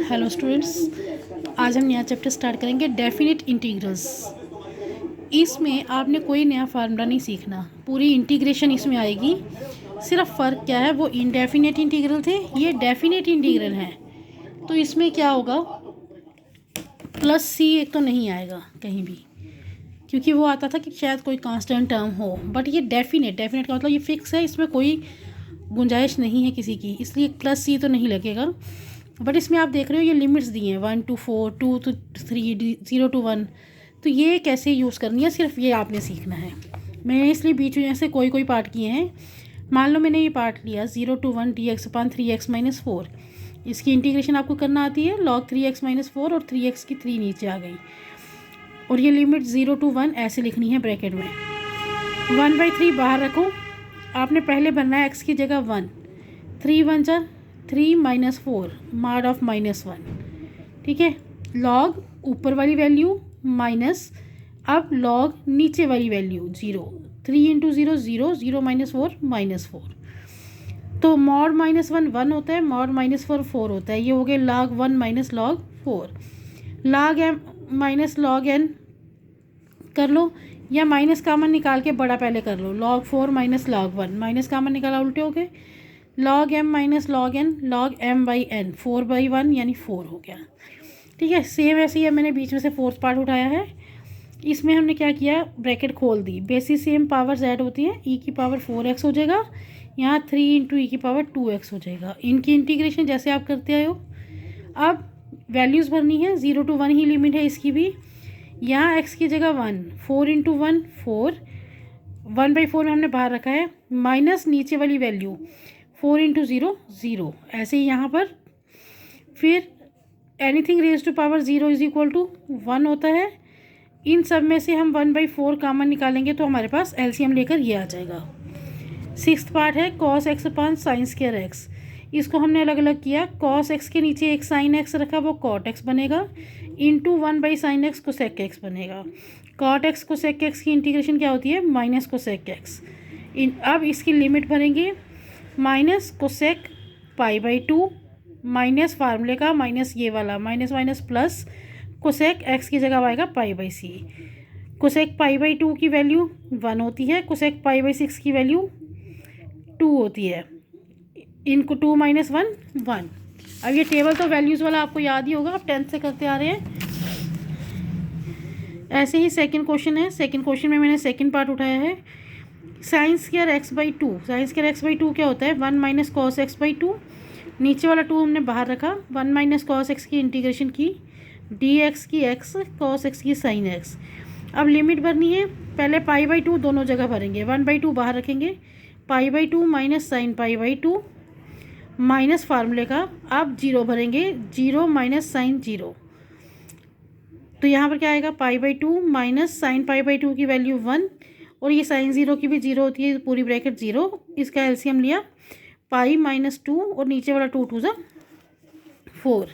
Hello students, आज हम नया चैप्टर स्टार्ट करेंगे डेफिनेट इंटीग्रल्स। इसमें आपने कोई नया फार्मूला नहीं सीखना, पूरी इंटीग्रेशन इसमें आएगी। सिर्फ फ़र्क क्या है, वो इनडेफिनेट इंटीग्रल थे, ये डेफिनेट इंटीग्रल हैं। तो इसमें क्या होगा, प्लस सी एक तो नहीं आएगा कहीं भी, क्योंकि वो आता था कि शायद कोई कांस्टेंट टर्म हो, बट ये डेफिनेट का मतलब ये फिक्स है, इसमें कोई गुंजाइश नहीं है किसी की, इसलिए प्लस सी तो नहीं लगेगा। बट इसमें आप देख रहे हो ये लिमिट्स दी हैं 1 to 4, 2 to 3, 0 to 1। तो ये कैसे यूज़ करनी है, सिर्फ ये आपने सीखना है। मैंने इसलिए बीच में से कोई पार्ट किए हैं। मान लो मैंने ये पार्ट लिया 0 to 1 dx/3x-4। इसकी इंटीग्रेशन आपको करना आती है, log 3x-4 और 3x की 3 नीचे आ गई, और ये लिमिट 0 to 1 ऐसे लिखनी है ब्रैकेट में। 1/3 बाहर रखो, आपने पहले बनना है x की जगह 1, 3 1 जा 3 -4 माड ऑफ -1, ठीक है। लॉग ऊपर वाली वैल्यू माइनस, अब लॉग नीचे वाली वैल्यू 0, 3 × 0 0, 0 -4 -4। तो मॉड -1 1 होता है, मॉड -4 4 होता है। ये हो गया log 1 minus log 4। log m minus log n कर लो, या माइनस कामन निकाल के बड़ा पहले कर लो, log 4 माइनस log 1, माइनस कामन निकाला उल्टे हो गए, log m minus log n, log m/n, 4/1 यानी 4 हो गया, ठीक है। सेम ऐसे ही मैंने बीच में से फोर्थ पार्ट उठाया है। इसमें हमने क्या किया, ब्रैकेट खोल दी, बेसिस सेम पावर्स ऐड होती हैं, e की पावर 4x हो जाएगा, यहाँ 3 × e की पावर 2x हो जाएगा। इनकी इंटीग्रेशन जैसे आप करते आए हो। अब वैल्यूज़ भरनी है, 0 to 1 ही लिमिट है इसकी भी। यहाँ x की जगह 1, 4 × 1 4, 1/4 में हमने बाहर रखा है, माइनस नीचे वाली वैल्यू 4 × 0 0, ऐसे ही यहाँ पर। फिर एनीथिंग रेज टू पावर 0 = 1 होता है। इन सब में से हम 1/4 कॉमन निकालेंगे तो हमारे पास एलसीएम लेकर ये आ जाएगा। सिक्स्थ पार्ट है cos x/sin² x। इसको हमने अलग अलग किया, cos x के नीचे एक sin x रखा, वो cot x बनेगा, into 1/sin x cosec x बनेगा। cot x cosec x की इंटीग्रेशन क्या होती है, माइनस cosec x। अब इसकी लिमिट भरेंगे, माइनस cosec π/2 माइनस फार्मूले का माइनस ये वाला, minus minus plus cosec x की जगह आएगा π/c। cosec π/2 की वैल्यू 1 होती है, cosec π/6 की वैल्यू 2 होती है, इनको 2 - 1 1। अब ये टेबल तो वैल्यूज़ वाला आपको याद ही होगा, आप 10th से करते आ रहे हैं। ऐसे ही सेकंड क्वेश्चन है, सेकंड क्वेश्चन में मैंने सेकंड पार्ट उठाया है, sin² x/2। sin² x/2 क्या होता है, 1 - cos x/2, नीचे वाला 2 हमने बाहर रखा, 1 - cos x की इंटीग्रेशन की, dx की x, cos x की sin x। अब लिमिट भरनी है, पहले π/2 दोनों जगह भरेंगे, 1/2 बाहर रखेंगे, π/2 माइनस sin π/2 माइनस फार्मूले का, अब 0 भरेंगे, 0 माइनस sin 0। तो यहाँ पर क्या आएगा, π/2 माइनस sin π/2 की वैल्यू 1, और ये sin 0 की भी 0 होती है, पूरी ब्रैकेट 0। इसका एलसीएम लिया पाई -2, और नीचे वाला 2 2 4।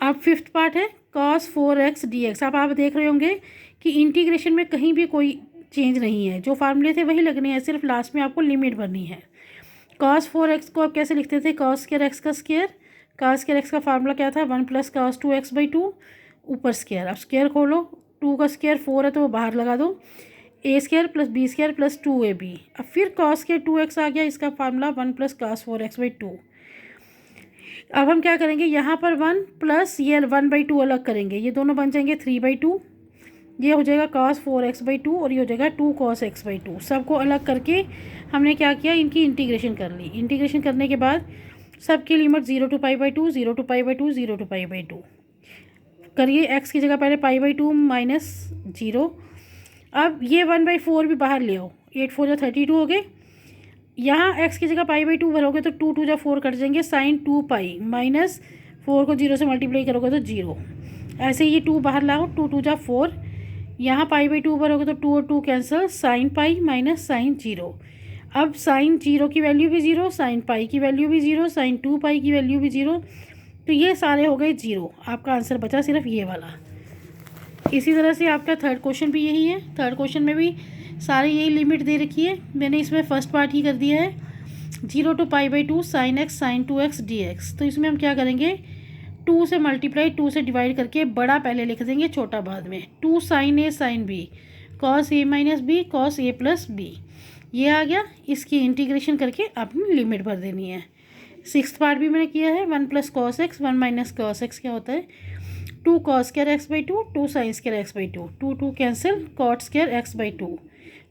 अब फिफ्थ पार्ट है cos 4x dx। अब आप देख रहे होंगे कि इंटीग्रेशन में कहीं भी कोई चेंज नहीं है, जो फार्मूले थे वही लगने हैं, सिर्फ लास्ट में आपको लिमिट भरनी है। cos 4x को आप कैसे लिखते थे, cos² x का स्क्वायर। cos² x का फार्मूला क्या था, 1 + cos 2x/2 ऊपर स्क्वायर। अब स्क्वायर खोलो, 2 का स्क्वायर 4 है तो वो बाहर लगा दो, a² + b² + 2ab। अब फिर cos के 2x आ गया, इसका फार्मूला 1 + cos 4x/2। अब हम क्या करेंगे, यहाँ पर 1 प्लस ये 1/2 अलग करेंगे, ये दोनों बन जाएंगे 3/2, ये हो जाएगा cos 4x/2, और ये हो जाएगा 2 cos x/2। सबको अलग करके हमने क्या किया, इनकी इंटीग्रेशन कर ली। इंटीग्रेशन करने के बाद सबकी लिमिट 0 to π/2, 0 to π/2, 0 to π/2 करिए। x की जगह पहले π/2 माइनस 0। अब ये 1/4 भी बाहर ले आओ, 8 4 32 हो गए। यहाँ x की जगह π/2 भरोगे तो 2 2 4 कट जाएंगे, sin 2π माइनस 4 को 0 से मल्टीप्लाई करोगे तो 0। ऐसे ये 2 बाहर लाओ, 2 2 4, यहाँ π/2 भरोगे तो 2 और 2 कैंसिल, sin π माइनस sin 0। अब sin 0 की वैल्यू भी 0, sin π की वैल्यू भी 0, sin 2π की वैल्यू भी 0। तो ये सारे हो गए 0, आपका आंसर बचा सिर्फ ये वाला। इसी तरह से आपका थर्ड क्वेश्चन भी यही है। थर्ड क्वेश्चन में भी सारी यही लिमिट दे रखी है, मैंने इसमें फर्स्ट पार्ट ही कर दिया है। 0 to π/2 sin x sin 2x dx। तो इसमें हम क्या करेंगे, 2 से मल्टीप्लाई 2 से डिवाइड करके बड़ा पहले लिख देंगे, छोटा बाद में। 2 sin a sin b cos a minus B cos a plus B, ये आ गया। इसकी इंटीग्रेशन करके आपने लिमिट भर देनी है। सिक्स्थ पार्ट भी मैंने किया है। 1 + cos x 1 - cos x क्या होता है, 2 cos square x/2 2 sin square x/2, 2 2 cancel, cot square x/2।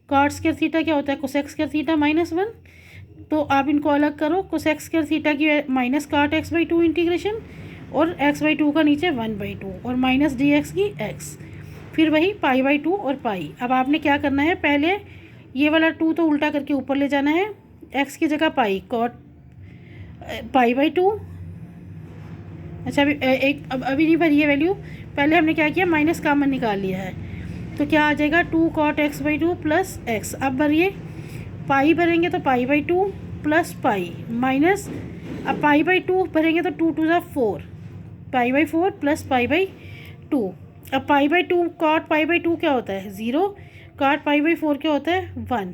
cot square theta क्या होता है, cosec स्क्वायर थीटा -1। तो आप इनको अलग करो, cosec स्क्वायर थीटा की माइनस cot x/2 इंटीग्रेशन, और x/2 का नीचे 1/2 और माइनस dx की x, फिर वही π/2 और पाई। अब आपने क्या करना है, पहले ये वाला 2 तो उल्टा करके ऊपर ले जाना है, x की जगह पाई, cot π/2। अच्छा अभी नहीं भरी है वैल्यू, पहले हमने क्या किया, माइनस कॉमन निकाल लिया है। तो क्या आ जाएगा, 2 cot x/2 प्लस x। अब भरिए, पाई भरेंगे तो π/2 प्लस पाई माइनस, अब π/2 भरेंगे तो 2 2 4, π/4 प्लस π/2। अब π/2 cot π/2 क्या होता है 0, cot π/4 क्या होता है 1।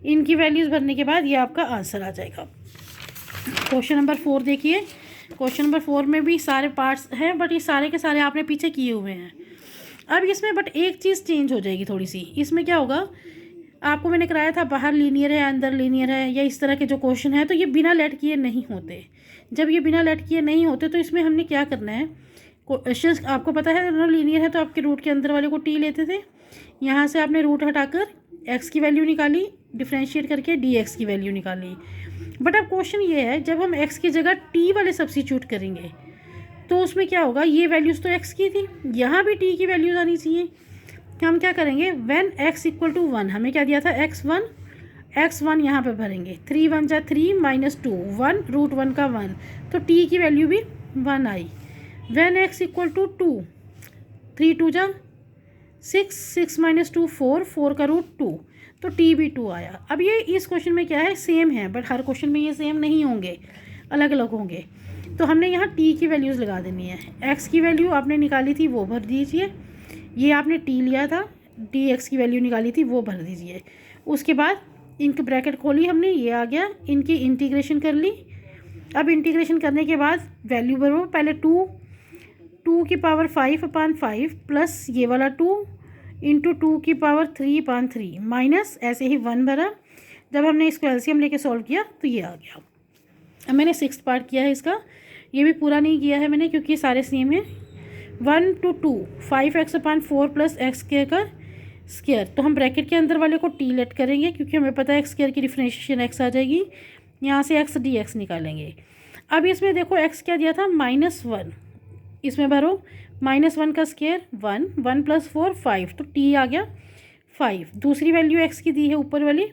इनकी वैल्यूज़ भरने के बाद ये आपका आंसर आ जाएगा। क्वेश्चन नंबर 4 देखिए। क्वेश्चन नंबर 4 में भी सारे पार्ट्स हैं, बट ये सारे के सारे आपने पीछे किए हुए हैं। अब इसमें बट एक चीज़ चेंज हो जाएगी थोड़ी सी। इसमें क्या होगा, आपको मैंने कराया था बाहर लीनियर है अंदर लीनियर है, या इस तरह के जो क्वेश्चन है, तो ये बिना लेट किए नहीं होते। जब ये बिना लेट किए नहीं होते तो इसमें हमने क्या करना है, क्वेश्चन आपको पता है ना, लीनियर है तो आपके रूट के अंदर वाले को टी लेते थे, यहाँ से आपने रूट हटाकर एक्स की वैल्यू निकाली, डिफ्रेंशिएट करके डी एक्स की वैल्यू निकाली। बट अब क्वेश्चन ये है, जब हम x की जगह t वाले सब्स्टिट्यूट करेंगे तो उसमें क्या होगा, ये वैल्यूज़ तो x की थी, यहाँ भी t की वैल्यूज़ आनी चाहिए। हम क्या करेंगे, व्हेन x = 1, हमें क्या दिया था x1 यहाँ पे भरेंगे, 3 1 जा 3 -2 1 √1 का 1, तो t की वैल्यू भी 1 आई। व्हेन x = 2, 3 2 जा 6 6 -2 4 4 का √2, तो टी भी 2 आया। अब ये इस क्वेश्चन में क्या है, सेम है, बट हर क्वेश्चन में ये सेम नहीं होंगे, अलग अलग होंगे। तो हमने यहाँ टी की वैल्यूज़ लगा देनी है। एक्स की वैल्यू आपने निकाली थी वो भर दीजिए, ये आपने टी लिया था, डी एक्स की वैल्यू निकाली थी वो भर दीजिए। उसके बाद इनकी ब्रैकेट खोली हमने, ये आ गया, इनकी इंटीग्रेशन कर ली। अब इंटीग्रेशन करने के बाद वैल्यू भरो, पहले 2 की पावर 5/5 प्लस ये वाला 2 इंटू 2 की पावर 3/3 माइनस ऐसे ही 1 भरा। जब हमने इसको एलसीएम लेके सॉल्व किया तो ये आ गया। अब मैंने 6th पार्ट किया है इसका, ये भी पूरा नहीं किया है मैंने क्योंकि सारे सेम हैं। 1 to 2 5x/4 plus x square का स्क्वायर, तो हम ब्रैकेट के अंदर वाले को टी लेट करेंगे क्योंकि हमें पता है एक्स स्क्वायर की डिफरेंशिएशन एक्स आ जाएगी, यहाँ से एक्स डी एक्स निकालेंगे। अब इसमें देखो एक्स क्या दिया था -1, इसमें भरो -1 का स्क्वायर 1 1 + 4 5, तो टी आ गया 5। दूसरी वैल्यू एक्स की दी है ऊपर वाली,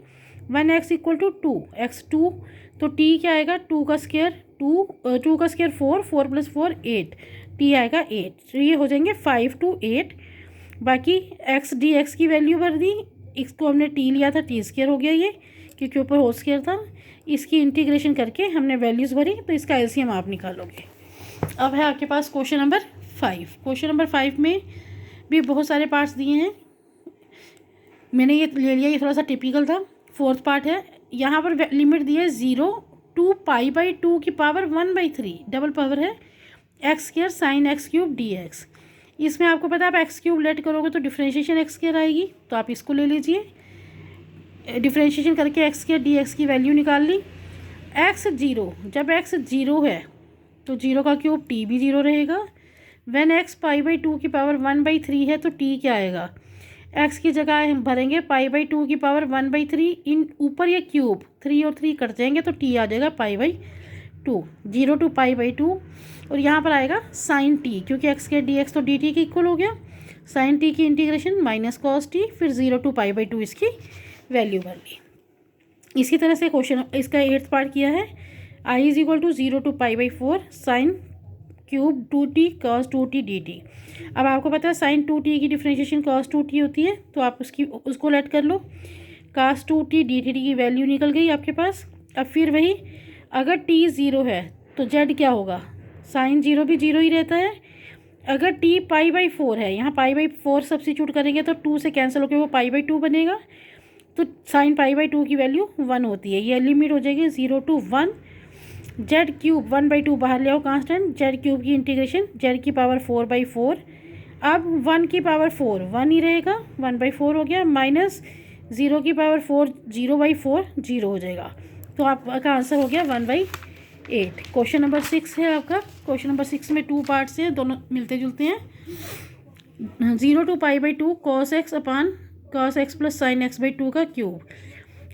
1x = 2 x 2, तो टी क्या आएगा 2 का स्क्वायर 2 का स्क्वायर 4 4 + 4 8, टी आएगा 8। तो ये हो जाएंगे 5 to 8। बाकी एक्स डी एक्स की वैल्यू भर दी, इसको हमने टी लिया था, टी स्क्वायर हो गया ये क्योंकि ऊपर होल स्क्वायर था। इसकी इंटीग्रेशन करके हमने वैल्यूज़ भरी, तो इसका एलसीएम आप निकालोगे। अब है आपके पास क्वेश्चन नंबर 5। क्वेश्चन नंबर 5 में भी बहुत सारे पार्ट्स दिए हैं, मैंने ये ले लिया, ये थोड़ा सा टिपिकल था। 4th पार्ट है, यहाँ पर लिमिट दी है 0 to π/2 की पावर 1/3, डबल पावर है x² sin x³ dx। इसमें आपको पता है आप x³ लेट करोगे तो डिफ्रेंशिएशन x² आएगी, तो आप इसको ले लीजिए। डिफ्रेंशिएशन करके x² dx की वैल्यू निकाल ली। x0, जब x 0 है तो 0 का क्यूब t भी 0 रहेगा। व्हेन x π/2 की पावर 1/3 है तो t क्या आएगा, x की जगह हम भरेंगे π/2 की पावर 1/3, इन ऊपर ये क्यूब 3 और 3 कट जाएंगे तो t आ जाएगा π/2, 0 to π/2। और यहाँ पर आएगा sin t, क्योंकि x के dx तो dt के इक्वल हो गया। sin t की इंटीग्रेशन -cos t, फिर 0 to π/2 इसकी वैल्यू भर ली। इसी तरह से क्वेश्चन इसका 8th पार्ट किया है, I = 0 to π/4 sin³ 2t cos 2t dt। अब आपको पता है sin 2t की डिफ्रेंशिएशन cos 2t होती है, तो आप उसको लेट कर लो। cos 2t dt की वैल्यू निकल गई आपके पास। अब फिर वही, अगर t 0 है तो z क्या होगा, sin 0 भी 0 ही रहता है। अगर t π/4 है, यहाँ π/4 सब्स्टिट्यूट करेंगे तो 2 से कैंसिल होकर वो π/2 बनेगा। तो साइन पाई बाई 2 की वैल्यू 1 होती है। ये लिमिट हो जाएगी 0 to 1। जेड क्यूब 1/2 बाहर ले आओ कांस्टेंट, जेड क्यूब की इंटीग्रेशन जेड की पावर 4/4। अब 1 की पावर 4 1 ही रहेगा, 1/4 हो गया, माइनस 0 की पावर 4 0/4 0 हो जाएगा। तो आपका आंसर हो गया 1/8। क्वेश्चन नंबर 6 है आपका। क्वेश्चन नंबर 6 में 2 पार्ट्स हैं, दोनों मिलते जुलते हैं। 0 to π/2 cos x upon cos x plus sign x/2 का क्यूब।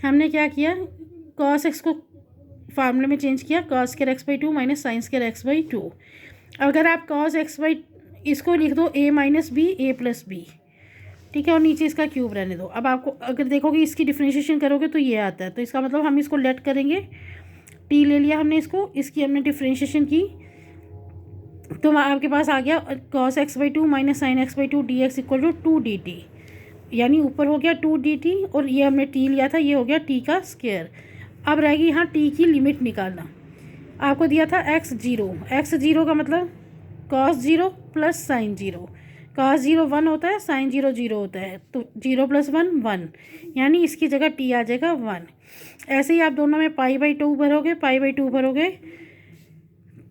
हमने क्या किया, cos x को फार्मूले में चेंज किया, cos square x/2 minus sine square x/2। अगर आप cos x इसको लिख दो a minus B a plus B, ठीक है, और नीचे इसका क्यूब रहने दो। अब आपको अगर देखोगे इसकी डिफ्रेंशिएशन करोगे तो ये आता है, तो इसका मतलब हम इसको लेट करेंगे, टी ले लिया हमने इसको, इसकी हमने डिफ्रेंशिएशन की, तो आपके पास आ गया cos x/2 minus sine x/2 dx equal to 2dt, यानी ऊपर हो गया 2dt और ये हमने टी लिया था, ये हो गया टी का स्क्वायर। अब रहेगी यहाँ टी की लिमिट निकालना। आपको दिया था x0 का मतलब cos 0 प्लस साइन 0। cos 0 1 होता है, साइन 0 0 होता है, तो 0 + 1 1, यानी इसकी जगह टी आ जाएगा 1। ऐसे ही आप दोनों में π/2 भरोगे, π/2 भरोगे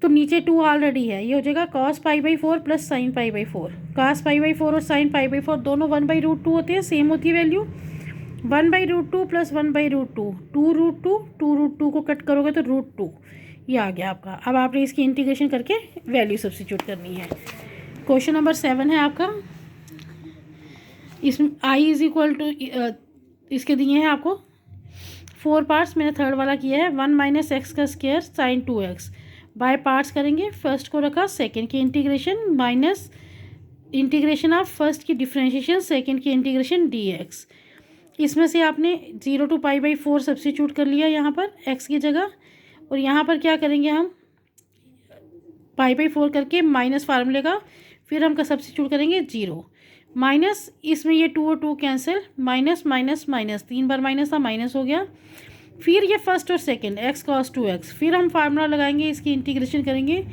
तो नीचे 2 ऑलरेडी है, ये हो जाएगा cos π/4 प्लस साइन π/4। cos π/4 और साइन π/4 दोनों 1/√2 होते हैं, सेम होती है वैल्यू। 1/√2 प्लस 1/√2 2√2, 2√2 को कट करोगे तो √2, ये आ गया आपका। अब आपने इसकी इंटीग्रेशन करके वैल्यू सब्स्टिट्यूट करनी है। क्वेश्चन नंबर 7 है आपका। इसमें i इज इक्वल टू इसके दिए हैं आपको 4 पार्ट्स, मैंने थर्ड वाला किया है 1 माइनस एक्स का square sine 2x। By parts करेंगे, फर्स्ट को रखा, सेकंड की integration minus integration of first की डिफ्रेंशिएशन, सेकंड की इंटीग्रेशन dx। इसमें से आपने 0 to π/4 सब्स्टिट्यूट कर लिया यहाँ पर x की जगह, और यहाँ पर क्या करेंगे हम π/4 करके माइनस फार्मूले का, फिर हम सब्स्टिट्यूट करेंगे 0 माइनस, इसमें ये 2 और 2 कैंसिल, माइनस माइनस माइनस, 3 बार माइनस था, माइनस हो गया। फिर ये फर्स्ट और सेकंड x cos 2x, फिर हम फार्मूला लगाएंगे, इसकी इंटीग्रेशन करेंगे,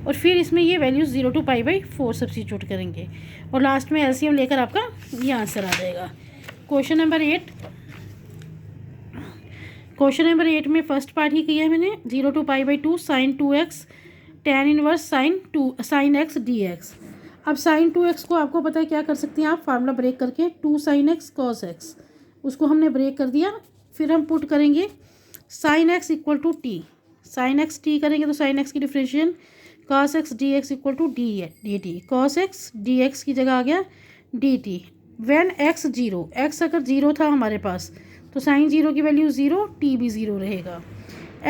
और फिर इसमें ये वैल्यूज़ 0 to π/4 सब्स्टिट्यूट करेंगे, और लास्ट में एलसीएम लेकर आपका ये आंसर आ जाएगा। Question number 8। क्वेश्चन नंबर 8 में फर्स्ट पार्ट ही किया है मैंने, 0 to π/2 sine 2x tan inverse sine x dx। अब साइन 2x को आपको पता है क्या कर सकते हैं आप, फार्मूला ब्रेक करके 2 sin x cos x, उसको हमने ब्रेक कर दिया। फिर हम पुट करेंगे sine x equal to T, sine x T करेंगे तो साइन x की differentiation cos x dx equal to dt, cos x dx की जगह आ गया dt। व्हेन x 0, x अगर 0 था हमारे पास तो साइन 0 की वैल्यू 0, टी भी 0 रहेगा।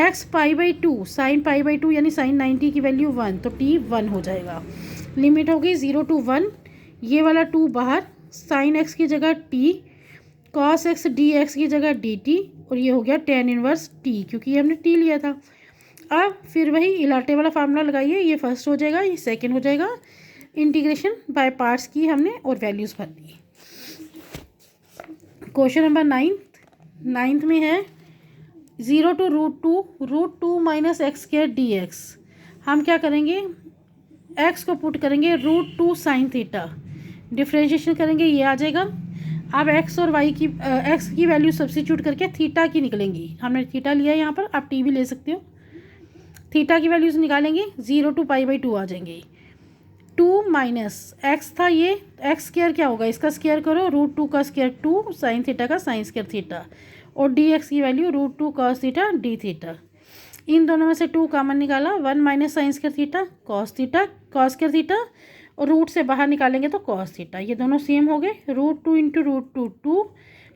x π/2 साइन π/2 यानी साइन 90 की वैल्यू 1, तो टी 1 हो जाएगा। लिमिट हो गई 0 to 1, ये वाला 2 बाहर, साइन x की जगह t, cos x dx की जगह dt, और ये हो गया tan इनवर्स t, क्योंकि ये हमने t लिया था। अब फिर वही इलाटे वाला फार्मूला लगाइए, ये फर्स्ट हो जाएगा, ये सेकंड हो जाएगा, इंटीग्रेशन बाय पार्ट्स की हमने और वैल्यूज़ भर दी। क्वेश्चन नंबर 9 में है 0 to √2 minus x square dx। हम क्या करेंगे, x को पुट करेंगे √2 साइन थीटा, डिफ्रेंशिएशन करेंगे, ये आ जाएगा। अब x और y की x की वैल्यू सब्स्टिट्यूट करके थीटा की निकलेंगी, हमने थीटा लिया है यहाँ पर, आप t भी ले सकते हो। थीटा की वैल्यूज़ निकालेंगे, 0 to π/2 आ जाएंगे। 2 माइनस एक्स था, ये एक्स स्क्वायर क्या होगा, इसका स्क्वायर करो, √2 का स्क्वायर 2 साइन थीटा का साइन स्क्वायर थीटा, और dx की value √2 cos theta d theta. इन दोनों में से 2 कॉमन निकाला, 1 minus sine square theta cos square theta, और रूट से बाहर निकालेंगे तो cos थीटा, ये दोनों सेम हो गए। √2 into √2 2,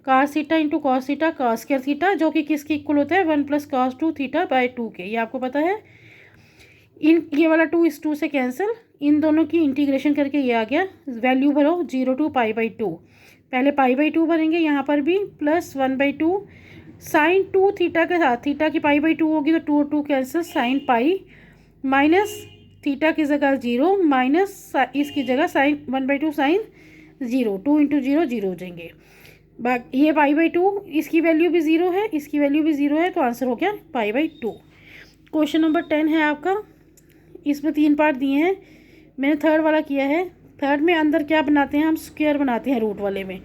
cos theta into cos theta cos square theta, जो कि किसके इक्वल होता है 1 + cos 2 थीटा बाय 2 के, ये आपको पता है। ये वाला 2 इस 2 से कैंसिल, इन दोनों की इंटीग्रेशन करके ये आ गया, वैल्यू भरो 0 to π/2, पहले π/2 भरेंगे, यहाँ पर भी प्लस 1/2 साइन 2 थीटा के साथ, थीटा की π/2 होगी तो 2 और 2 cancel, sine pi minus theta की जगह 0 माइनस इसकी जगह साइन 1/2 साइन 0, 2 इंटू 0 0 हो जाएंगे। ये π/2, इसकी वैल्यू भी 0 है, इसकी वैल्यू भी 0 है, तो आंसर हो गया π/2। क्वेश्चन नंबर 10 है आपका। इसमें 3 पार्ट दिए हैं, मैंने थर्ड वाला किया है। थर्ड में अंदर क्या बनाते हैं हम, स्क्वायर बनाते हैं रूट वाले में,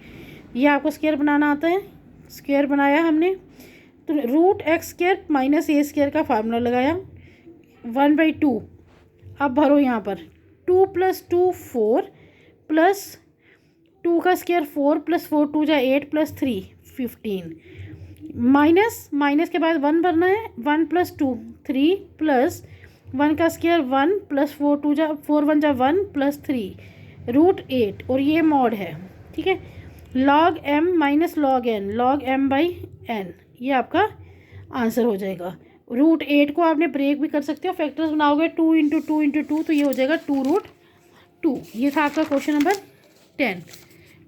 ये आपको स्क्वायर बनाना आता है। स्क्वायर बनाया हमने, तो रूट एक्स स्क्वायर माइनस ए स्क्वायर का फार्मूला लगाया 1/2। अब भरो यहाँ पर 2 + 2 4 प्लस 2 का स्क्वायर 4 + 4 2 जा 8 + 3 15 माइनस के बाद 1 भरना है 1 + 2 3 प्लस 1 का स्क्वायर 1 + 4 2 जा 4 1 जा 1 + 3 रूट 8 और ये मॉड है। ठीक है, log m minus log m by n, ये आपका आंसर हो जाएगा। रूट 8 को आपने ब्रेक भी कर सकते हो, फैक्टर्स बनाओगे 2 × 2 × 2 तो ये हो जाएगा 2√2। ये था आपका क्वेश्चन नंबर 10।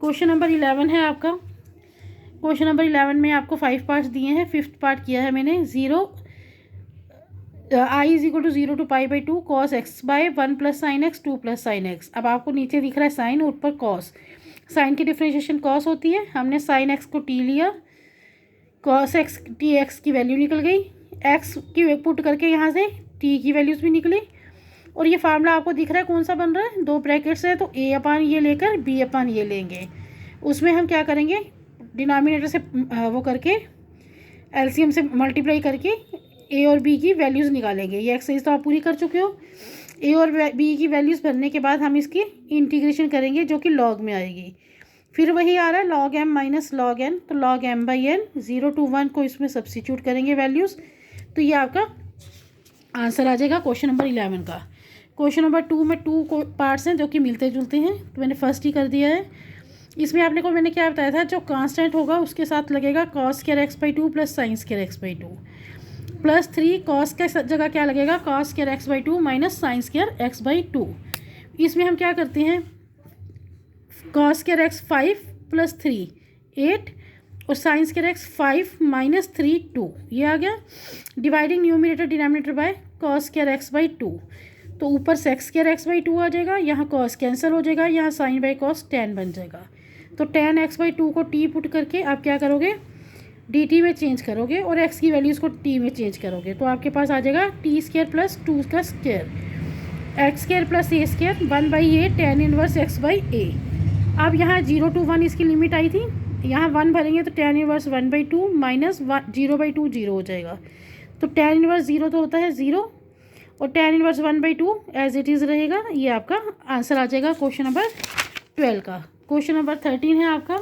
क्वेश्चन नंबर 11 है आपका। क्वेश्चन नंबर 11 में आपको 5 पार्ट्स दिए हैं, 5th पार्ट किया है मैंने। I = 0 to π/2 cos x by 1 + sin x 2 + sin x। अब आपको नीचे दिख रहा है साइन और ऊपर कॉस। साइन की डिफ्रेंशिएशन कॉस होती है, हमने साइन x को t लिया, cos x t x की वैल्यू निकल गई, x की पुट करके यहाँ से t की वैल्यूज़ भी निकली। और ये फार्मूला आपको दिख रहा है कौन सा बन रहा है, 2 ब्रैकेट्स है, तो a/, ये लेकर b/, ये लेंगे। उसमें हम क्या करेंगे, डिनोमिनेटर से वो करके एलसीएम से मल्टीप्लाई करके a और b की वैल्यूज़ निकालेंगे। ये एक्सरसाइज तो आप पूरी कर चुके हो। a और b की वैल्यूज़ भरने के बाद हम इसकी इंटीग्रेशन करेंगे जो कि लॉग में आएगी। फिर वही आ रहा है log m minus log n, तो log m/n 0 to 1 को इसमें सब्सिट्यूट करेंगे वैल्यूज़, तो ये आपका आंसर आ जाएगा क्वेश्चन नंबर 11 का। क्वेश्चन नंबर 2 में 2 पार्ट्स हैं जो कि मिलते जुलते हैं, तो मैंने फर्स्ट ही कर दिया है। इसमें आपने को मैंने क्या बताया था, जो कांस्टेंट होगा उसके साथ लगेगा cos square x/2 plus sin square x/2 plus 3 cos के जगह क्या लगेगा, cos square x/2 minus sin square x/2। इसमें हम क्या करते हैं, cos स्क्वायर x 5 प्लस 3 8 और sin स्क्वायर x 5 माइनस 3 2, ये आ गया। Dividing numerator denominator by cos square x/2, तो ऊपर sec स्क्वायर x/2 आ जाएगा, यहाँ cos कैंसिल हो जाएगा, यहाँ sin बाई cos tan बन जाएगा। तो tan x/2 को t पुट करके आप क्या करोगे, dt में चेंज करोगे और x की वैल्यूज़ को t में चेंज करोगे, तो आपके पास आ जाएगा t² प्लस 2 का square x² plus a² 1/a tan inverse x/a। अब यहाँ 0 to 1 इसकी लिमिट आई थी, यहाँ 1 भरेंगे तो tan इनवर्स 1/2 माइनस 0/2 0 हो जाएगा। तो tan इनवर्स 0 तो होता है 0 और tan inverse 1/2 as it is रहेगा। ये आपका आंसर आ जाएगा क्वेश्चन नंबर 12 का। क्वेश्चन नंबर 13 है आपका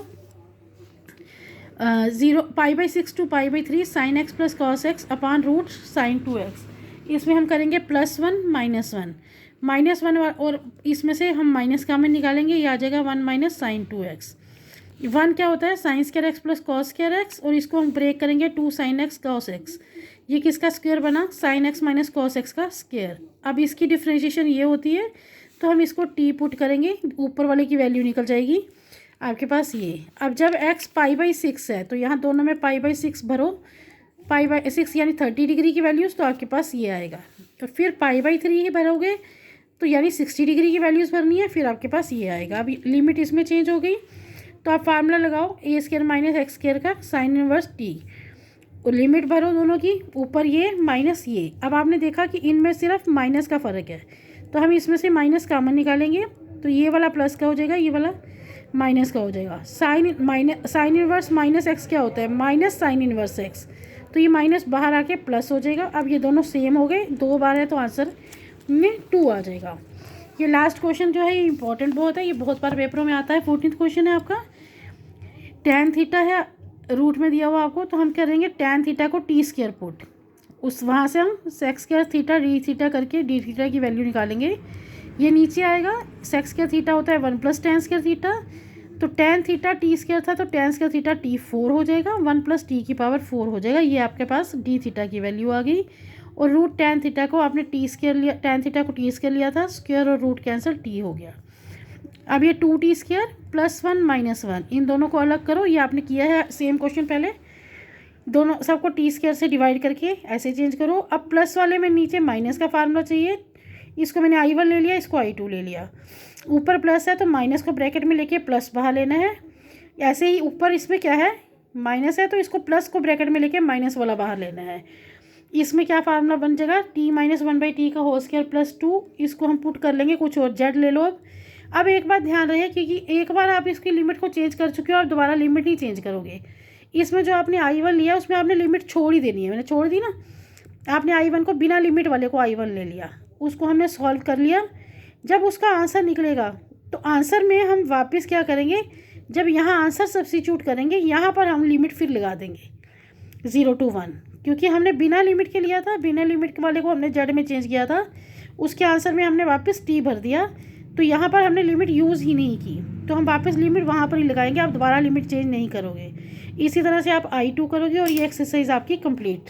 0π/6 to π/3 sin x plus cos x upon root sin 2x। इसमें हम करेंगे +1 -1 और इसमें से हम माइनस कॉमन निकालेंगे, ये आ जाएगा 1 माइनस sin 2x। 1 क्या होता है, sin square x plus cos square x, और इसको हम ब्रेक करेंगे 2 sin x cos x। ये किसका स्क्वायर बना, sin x minus cos x का स्क्वायर। अब इसकी डिफ्रेंशिएशन ये होती है, तो हम इसको t पुट करेंगे, ऊपर वाले की वैल्यू निकल जाएगी आपके पास ये। अब जब x π/6 है तो यहाँ दोनों में π/6 भरो, π/6 यानी 30 डिग्री की वैल्यूज़, तो आपके पास ये आएगा। तो फिर π/3 ही भरोगे तो यानी 60 डिग्री की वैल्यूज़ भरनी है, फिर आपके पास ये आएगा। अब लिमिट इसमें चेंज हो गई, तो आप फार्मूला लगाओ a² माइनस x² का sin इनवर्स t, और लिमिट भरो दोनों की, ऊपर ये माइनस ये। अब आपने देखा कि इनमें सिर्फ माइनस का फ़र्क है, तो हम इसमें से माइनस कॉमन निकालेंगे, तो ये वाला प्लस का हो जाएगा, ये वाला माइनस का हो जाएगा। साइन इनवर्स माइनस एक्स क्या होता है, माइनस साइन इनवर्स एक्स, तो ये माइनस बाहर आके प्लस हो जाएगा। अब ये दोनों सेम हो गए, 2 बार है तो आंसर में 2 आ जाएगा। ये लास्ट क्वेश्चन जो है ये इंपॉर्टेंट बहुत है, ये बहुत बार पेपरों में आता है। 14th क्वेश्चन है आपका, tan थीटा है रूट में दिया हुआ आपको, तो हम करेंगे tan थीटा को t² पुट, उस वहाँ से हम sec square theta D theta करके डी थीटा की वैल्यू निकालेंगे। ये नीचे आएगा, sec स्क्वायर थीटा होता है 1 + tan स्क्वायर थीटा, तो tan थीटा t² था, तो tan स्क्वायर थीटा t4 हो जाएगा, 1 + t की पावर 4 हो जाएगा। ये आपके पास डी थीटा की वैल्यू आ गई। और रूट tan थीटा को आपने t² लिया, tan थीटा को t² लिया था, स्क्वायर और रूट कैंसिल, t हो गया। अब ये 2t² + 1 - 1, इन दोनों को अलग करो, ये आपने किया है सेम क्वेश्चन पहले, दोनों सबको t² से डिवाइड करके ऐसे चेंज करो। अब प्लस वाले में नीचे माइनस का फार्मूला चाहिए, इसको मैंने i1 ले लिया, इसको i2 ले लिया। ऊपर प्लस है तो माइनस को ब्रैकेट में लेके प्लस बाहर लेना है। ऐसे ही ऊपर इसमें क्या है, माइनस है, तो इसको प्लस को ब्रैकेट में लेके माइनस वाला बाहर लेना है। इसमें क्या फार्मूला बन जाएगा, t - 1/t का होल स्क्वायर प्लस 2, इसको हम पुट कर लेंगे, कुछ और z ले लो। अब एक बात ध्यान रहे, क्योंकि एक बार आप इसकी लिमिट को चेंज कर चुके हो, आप दोबारा लिमिट नहीं चेंज करोगे। इसमें जो आपने I1 लिया उसमें आपने लिमिट छोड़ ही देनी है, मैंने छोड़ दी ना। आपने I1 को बिना लिमिट वाले को I1 ले लिया, उसको हमने सॉल्व कर लिया। जब उसका आंसर निकलेगा तो आंसर में हम वापस क्या करेंगे, जब यहाँ आंसर सब्स्टिट्यूट करेंगे यहाँ पर हम लिमिट फिर लगा देंगे 0 to 1, क्योंकि हमने बिना लिमिट के लिया था, बिना लिमिट वाले को हमने जेड में चेंज किया था, उसके आंसर में हमने वापस टी भर दिया। तो यहाँ पर हमने लिमिट यूज़ ही नहीं की, तो हम वापस लिमिट वहाँ पर ही लगाएंगे, आप दोबारा लिमिट चेंज नहीं करोगे। इसी तरह से आप I2 करोगे और ये एक्सरसाइज आपकी कंप्लीट।